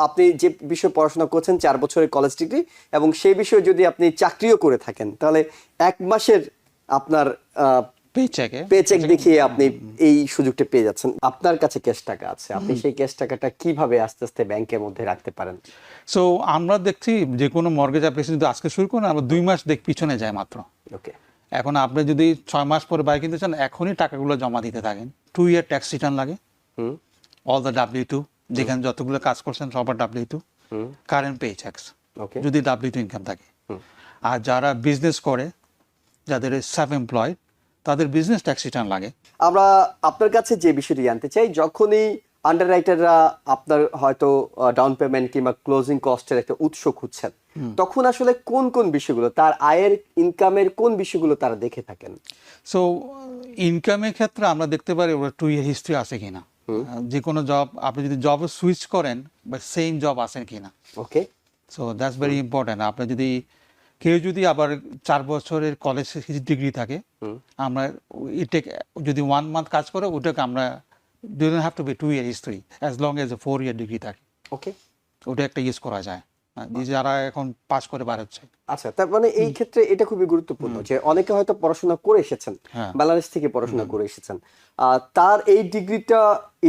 আপনি যে বিষয়ে পড়াশোনা করছেন 4 বছরের কলেজ ডিগ্রি এবং সেই বিষয়ে যদি আপনি চাকরিও করে থাকেন তাহলে 1 মাসের আপনার পেচেক দেখিয়ে আপনি এই সুযোগটা পেয়ে যাচ্ছেন। আপনার কাছে ক্যাশ টাকা আছে, আপনি সেই ক্যাশ টাকাটা কিভাবে আস্তে আস্তে ব্যাংকের মধ্যে রাখতে পারেন? সো আমরা দেখছি যে কোনো মর্গেজ অ্যাপ্লিকেশন যদি আজকে শুরু করেন আমরা 2 মাস পিছনে যায় মাত্র। ওকে, এখন আপনি যদি 6 মাস পরে বাড়ি কিনতে চান এখনই টাকাগুলো জমা দিতে থাকেন। 2 ইয়ার ট্যাক্স রিটার্ন লাগে, অল দ্য W2, যেখানে যতগুলো কাজ করছেন সবার W2, কারেন্ট পে চেকস যদি W2 ইনকাম থাকে। আর যারা বিজনেস করে, যাদের সেলফ এমপ্লয়েড, তাদের বিজনেস ট্যাক্স রিটার্ন লাগে। আমরা আপনার কাছে যে বিষয়টি জানতে চাই, যখনই আন্ডাররাইটাররা আপনার হয়তো ডাউন পেমেন্ট কিংবা ক্লোজিং কস্টের একটা উৎস খুঁজছেন, তখন আসলে কোন কোন বিষয়গুলো, তার আয়ের ইনকামের কোন বিষয়গুলো তারা দেখে থাকেন? সো ইনকামের ক্ষেত্রে আমরা দেখতে পারি ওরা 2 ইয়ার হিস্ট্রি আছে কিনা, যে কোনো জব আপনি যদি জবে সুইচ করেন বা সেম জব আছেন কিনা। ওকে, সো দ্যাটস ভেরি ইম্পর্টেন্ট। আপনি যদি কেউ যদি আবার 4 বছরের কলেজ ডিগ্রি থাকে, আমরা যদি 1 মান্থ কাজ করে ওটাকে আমরা don't have to be 2 year history as long as 4 year degree থাকে। ওকে, ওটা একটা ইউজ করা যায় যারা এখন পাস করে বার হচ্ছে। আচ্ছা, তার মানে এই ক্ষেত্রে এটা খুবই গুরুত্বপূর্ণ যে অনেকে হয়তো পড়াশোনা করে এসেছেন, বাংলাদেশ থেকে পড়াশোনা করে এসেছেন, তার এই ডিগ্রিটা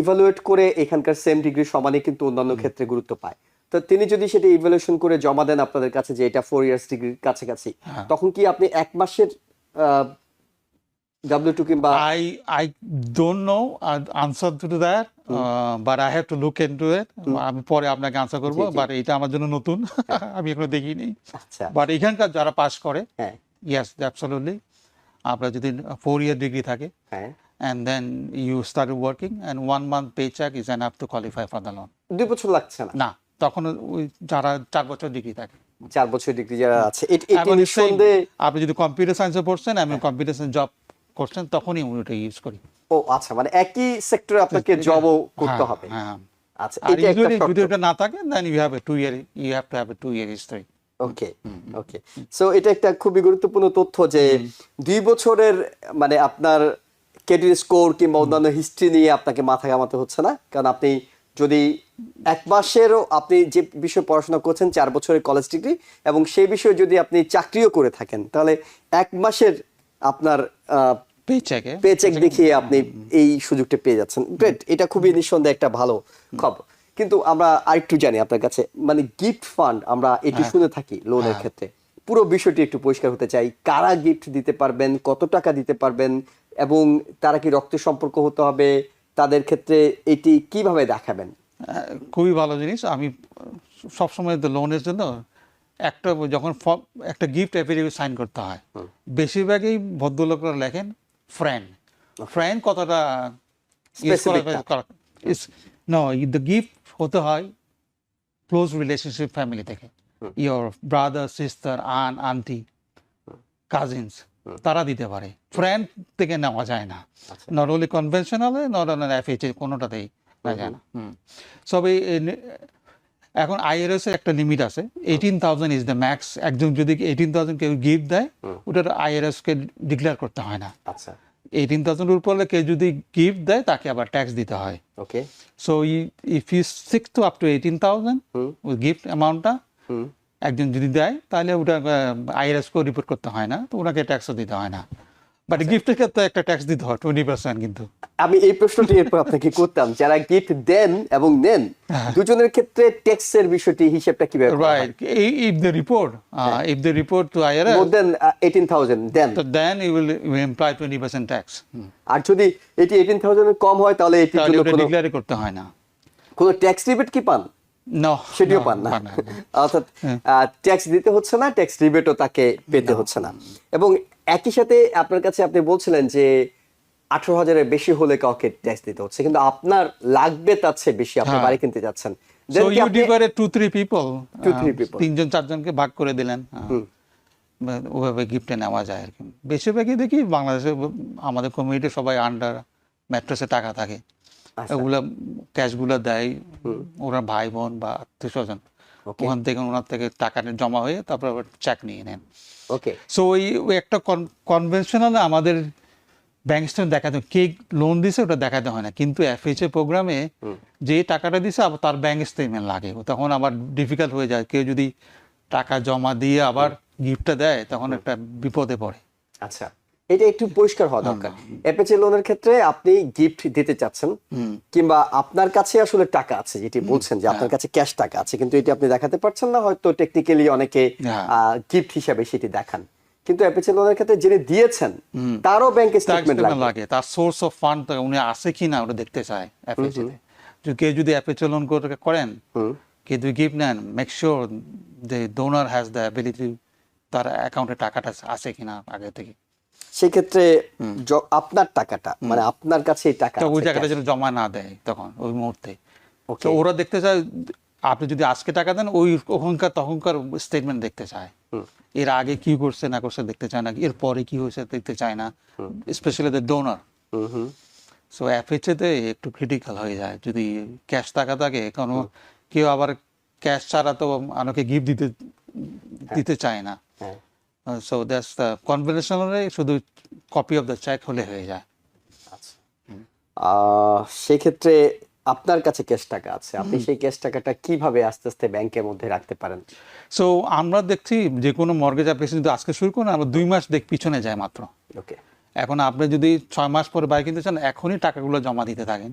ইভালুয়েট করে এখানকার সেম ডিগ্রি সমানে কিন্তু অন্যান্য ক্ষেত্রে গুরুত্ব পায়। তো তিনি যদি সেটা ইভালুয়েশন করে জমা দেন আপনাদের কাছে যে এটা 4 ইয়ার্স ডিগ্রির কাছাকাছি, তখন কি আপনি 1 মাসের W2 কিংবা I don't know answer to that, but I have to look into it. আমি পরে আপনাকে আনসার করব, বাট এটা আমার জন্য নতুন, আমি এখনো দেখিনি। আচ্ছা, বাট এখানকার যারা পাস করে, হ্যাঁ, ইয়েস অ্যাবসলিউটলি, আপনার যদি 4 ইয়ার ডিগ্রি থাকে হ্যাঁ, and then you started working and 1 month paycheck is enough to qualify for the loan. 2 বছর লাগছে না? না, তখন ওই যারা 4 বছর ডিগ্রি থাকে, 4 বছর ডিগ্রি যারা আছে, এটি নিঃসন্দেহে আপনি যদি কম্পিউটার সায়েন্সে পড়ছেন, আমি কম্পিউটার সায়েন্স জব করছেন, তখনই আমি ওটা ইউজ করি। ও আচ্ছা, মানে একই সেক্টরে আপনাকে জবও করতে হবে। হ্যাঁ, আচ্ছা, আর এটা একটা শর্ত। যদি ওটা না থাকে then you have a 2 year history. Okay, okay, so এটা একটা খুবই গুরুত্বপূর্ণ তথ্য যে 2 বছরের মানে আপনার ক্রেডিট স্কোর কিংবা অন্যান্য হিস্ট্রি নিয়ে আপনাকে মাথা ঘামাতে হচ্ছে না, কারণ আপনি যদি 1 মাসেরও আপনি যে বিষয়ে পড়াশোনা করছেন 4 বছরের কলেজ ডিগ্রি এবং সেই বিষয়ে যদি আপনি চাকরিও করে থাকেন তাহলে 1 মাসের আপনার পেচেক দেখিয়ে আপনি এই সুযোগটা পেয়ে যাচ্ছেন। গ্রেট, এটা খুবই নিঃসন্দেহে একটা ভালো খবর। কিন্তু আমরা আরেকটু জানি আপনার কাছে, মানে গিফট ফান্ড আমরা এটি শুনে থাকি লোনের ক্ষেত্রে, পুরো বিষয়টি একটু পরিষ্কার হতে চাই। কারা গিফট দিতে পারবেন, কত টাকা দিতে পারবেন এবং তারা কি রক্তের সম্পর্ক হতে হবে, তাদের ক্ষেত্রে এটি কিভাবে দেখাবেন? খুবই ভালো জিনিস। আমি সবসময় লোনের জন্য যখন একটা গিফট অ্যাফিডেভিট সাইন করতে হয়, বেশিরভাগই ভদ্রলোকরা লেখেন ফ্রেন্ড কতটা দ্য গিফট হতে হয় ক্লোজ রিলেশনশিপ ফ্যামিলি থেকে, your brother, sister, aunty, cousins, তারা দিতে পারে। ফ্রেন্ড থেকে নেওয়া যায় না, not only conventional, not only FHA, কোনোটাতেই নেওয়া যায় না। সবে এখন IRS এর একটা লিমিট আছে, 18,000 ইজ দ্য ম্যাক্স। একজন যদি 18,000 কেউ গিফট দেয়, ওটার IRS কে ডিক্লেয়ার করতে হয় না। আচ্ছা, 18,000 এর উপরে কেউ যদি গিফট দেয় তাকে আবার ট্যাক্স দিতে হয়। Okay, so if you seek to up to 18,000 ওই গিফট অ্যামাউন্টটা একজন যদি দেয় তাহলে ওটা IRS কেও রিপোর্ট করতে হয় না, তো ওনাকে ট্যাক্সও দিতে হয় না। বাট গিফটের ক্ষেত্রে একটা ট্যাক্স দিতে হয় 20%। কিন্তু আমি এই প্রশ্নটি এরপর আপনাকে করতাম, যারা গিফট দেন এবং নেন দুজনের ক্ষেত্রে ট্যাক্সের বিষয়টি হিসাবটা কিভাবে করা হয়? Right, if the report to IRS more than 18,000 then you will imply 20% tax. আর যদি এটি 18,000 এর কম হয় তাহলে এটির জন্য কোনো ডিক্লেয়ার করতে হয় না। কোনো ট্যাক্স রিবেট কি পান? নো, সেটিও পান না। অর্থাৎ ট্যাক্স দিতে হচ্ছে না, ট্যাক্স রিবেটও তাকে পেতে হচ্ছে না। এবং একই সাথে আপনার কাছে আপনি বলছিলেন যে 18,000 এর বেশি হলে কাউকে ট্যাক্স দিতে হচ্ছে, কিন্তু আপনার লাগবে তার চেয়ে বেশি, আপনি বাড়ি কিনতে যাচ্ছেন, so you divide 2-3 people, 2-3 people, 3-4 জনকে ভাগ করে দিলেন, ওভাবে গিফটে নেওয়া যায় আর কি। বেশিরভাগই দেখি বাংলাদেশে আমাদের কমিউনিটি সবাই আন্ডার ম্যাট্রেসে টাকা থাকে, ওগুলা ক্যাশগুলো দেয় ওরা ভাই বোন বা আত্মীয়স্বজন, ওখান থেকে ওনার থেকে টাকা জমা হয়ে তারপর আবার চেক নিয়ে নেন। ওকে, সো ওই একটা কনভেনশনাল আমাদের ব্যাংক স্টেটমেন্ট দেখাতে, কে লোন দিছে ওটা দেখাতে হয় না, কিন্তু এফএইচএ প্রোগ্রামে যে টাকাটা দিছে আবার তার ব্যাংক স্টেটমেন্ট লাগে, তখন আবার ডিফিকাল্ট হয়ে যায়। কেউ যদি টাকা জমা দিয়ে আবার গিফটটা দেয় তখন একটা বিপদে পড়ে। আচ্ছা, এটা একটু পরিষ্কার হওয়া দরকার। এফএইচএ লোনের ক্ষেত্রে আপনি গিফট দিতে চাচ্ছেন, কিংবা আপনার কাছে আসলে টাকা আছে, যেটি বলছেন যে আপনার কাছে ক্যাশ টাকা আছে, কিন্তু এটি আপনি দেখাতে পারছেন না, হয়তো টেকনিক্যালি অনেকে গিফট হিসাবে সেটি দেখান, কিন্তু এফএইচএ লোনের ক্ষেত্রে যিনি দিয়েছেন তারও ব্যাংক স্টেটমেন্ট লাগে, তার সোর্স অফ ফান্ড উনি আছে কিনা ওটা দেখতে চায় এফএইচএ তে। কেউ যদি এফএইচএ লোন করেন, কেউ যদি গিফট নেন, make sure the donor has the ability, তার অ্যাকাউন্টে টাকাটা আছে কিনা আগে থেকে। সেক্ষেত্রে আপনার টাকাটা, মানে আপনার কাছে এই টাকা ওই আছে, টাকাটা যেন জমা না দেয় তখন ওই মুহূর্তে, তো ওরা দেখতে চায় আপনি যদি আজকে টাকা দেন ওই তখনকার স্টেটমেন্ট দেখতে চায়। এর আগে কি করছে না করছে দেখতে চায় না, এর পরে কি হয়েছে দেখতে চায় না, স্পেশালি দ্য ডোনার। সো এফএইচএ তে একটু ক্রিটিক্যাল হয়ে যায় যদি ক্যাশ টাকা থাকে, কারণ কেউ আবার ক্যাশ ছাড়া তো আমাকে গিফট দিতে চায় না। সো দ্যাটস দ্য কনভেনশনালে শুধু কপি অফ দ্য চেক হলে হয়ে যায়। সেক্ষেত্রে আপনার কাছে ক্যাশ টাকা আছে, আপনি সেই ক্যাশ টাকাটা কিভাবে আস্তে আস্তে ব্যাংকের মধ্যে রাখতে পারেন? সো আমরা দেখছি যে কোনো মর্গেজ অ্যাপ্লিকেশন যদি আজকে শুরু করেন, আমরা 2 মাস পিছনে যায় মাত্র। ওকে, এখন আপনি যদি 6 মাস পরে বাড়ি কিনতে চান, এখনই টাকাগুলো জমা দিতে থাকেন।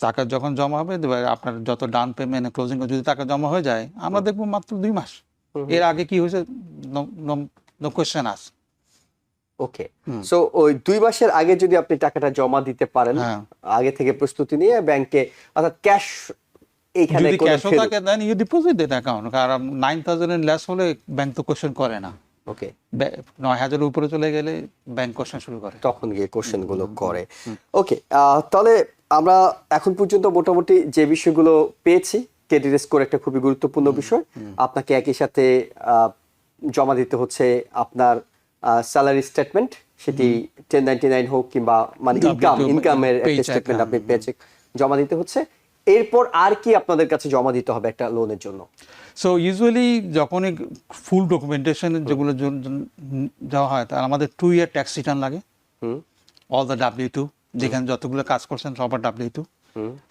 টাকা যখন জমা হবে, আপনার যত ডাউন পেমেন্ট ক্লোজিং যদি টাকা জমা হয়ে যায়, আমরা দেখবো মাত্র 2 মাস। এর আগে কি হয়েছে, নো কোয়েশ্চেন আস। ওকে, সো ওই 2 মাসের আগে যদি আপনি টাকাটা জমা দিতে পারেন, আগে থেকে প্রস্তুতি নিয়ে ব্যাংকে, অর্থাৎ ক্যাশ এইখানে যদি ক্যাশও থাকে then you deposit that account, কারণ 9,000 এর লেস হলে ব্যাংক তো কোশ্চেন করে না। ওকে, 9,000 উপরে চলে গেলে ব্যাংক কোশ্চেন শুরু করে, তখন গিয়ে কোশ্চেন গুলো করে। ওকে, তাহলে আমরা এখন পর্যন্ত মোটামুটি যে বিষয়গুলো পেয়েছি, ক্রেডিট স্কোর একটা খুবই গুরুত্বপূর্ণ বিষয়। আপনাকে একই সাথে জমা দিতে হচ্ছে আপনার স্যালারি স্টেটমেন্ট, সেটি 1099 হোক কিংবা মানে ইনকামের একটা স্টেটমেন্ট, আপনি পেচেক জমা দিতে হচ্ছে। এরপর আর কি আপনাদের কাছে জমা দিতে হবে একটা লোনের জন্য? সো ইউজুয়ালি যখন ফুল ডকুমেন্টেশন যেগুলো দেওয়া হয়, তার আমাদের 2 ইয়ার ট্যাক্স রিটার্ন লাগে, অল দ্য W2, যেখানে যতগুলো কাজ করছেন সবার W2,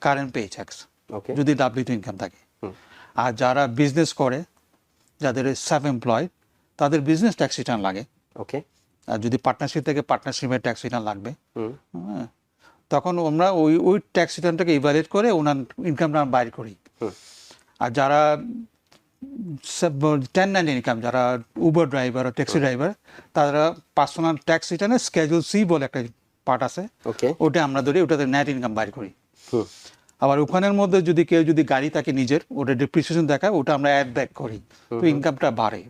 কারেন্ট পে চেকস যদি W2 ইনকাম থাকে। আর যারা বিজনেস করে, যাদের সেলফ এমপ্লয়েড, তাদের বিজনেস ট্যাক্স রিটার্ন লাগে। ওকে, আর যদি পার্টনারশিপ থেকে পার্টনারশিপের ট্যাক্স রিটার্ন লাগবে। তখন আমরা ওই ট্যাক্স রিটার্নটাকে ইভ্যালুয়েট করে ওনার ইনকামটা বাইর করি। আর যারা 1099 ইনকাম, যারা উবার ড্রাইভার ও ট্যাক্সি ড্রাইভার, তারা পার্সোনাল ট্যাক্স রিটার্নে স্কেডিউল সি বলে একটা পার্ট আছে, ওটা আমরা ধরি, ওটাতে নেট ইনকাম বাইর করি। আবার ওখানের মধ্যে যদি কেউ যদি গাড়ি থাকে নিজের, ওটা ডেপ্রিসিয়েশন দেখায়, ওটা আমরা অ্যাড ব্যাক করি, তো ইনকামটা বাড়ে।